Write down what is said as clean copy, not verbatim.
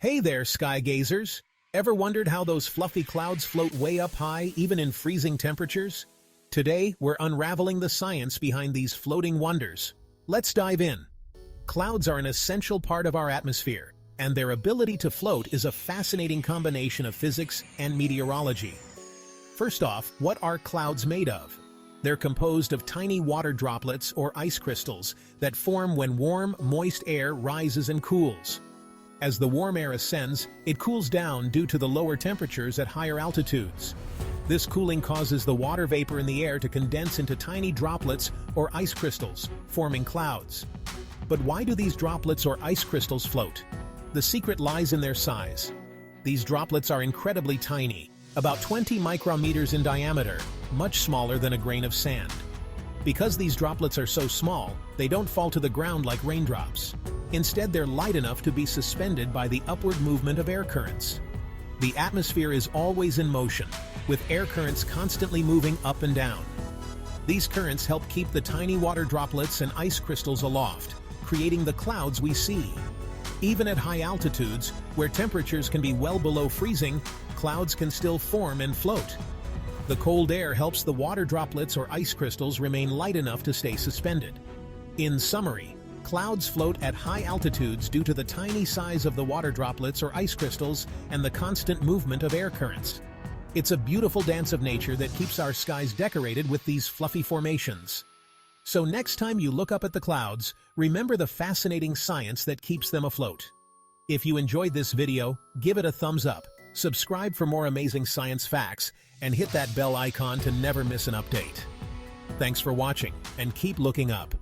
Hey there, sky gazers! Ever wondered how those fluffy clouds float way up high, even in freezing temperatures? Today, we're unraveling the science behind these floating wonders. Let's dive in. Clouds are an essential part of our atmosphere, and their ability to float is a fascinating combination of physics and meteorology. First off, what are clouds made of? They're composed of tiny water droplets or ice crystals that form when warm, moist air rises and cools. As the warm air ascends, it cools down due to the lower temperatures at higher altitudes. This cooling causes the water vapor in the air to condense into tiny droplets or ice crystals, forming clouds. But why do these droplets or ice crystals float? The secret lies in their size. These droplets are incredibly tiny, about 20 micrometers in diameter, much smaller than a grain of sand. Because these droplets are so small, they don't fall to the ground like raindrops. Instead, they're light enough to be suspended by the upward movement of air currents. The atmosphere is always in motion, with air currents constantly moving up and down. These currents help keep the tiny water droplets and ice crystals aloft, creating the clouds we see. Even at high altitudes, where temperatures can be well below freezing, clouds can still form and float. The cold air helps the water droplets or ice crystals remain light enough to stay suspended. In summary, clouds float at high altitudes due to the tiny size of the water droplets or ice crystals and the constant movement of air currents. It's a beautiful dance of nature that keeps our skies decorated with these fluffy formations. So next time you look up at the clouds, remember the fascinating science that keeps them afloat. If you enjoyed this video, give it a thumbs up, subscribe for more amazing science facts, and hit that bell icon to never miss an update. Thanks for watching, and keep looking up.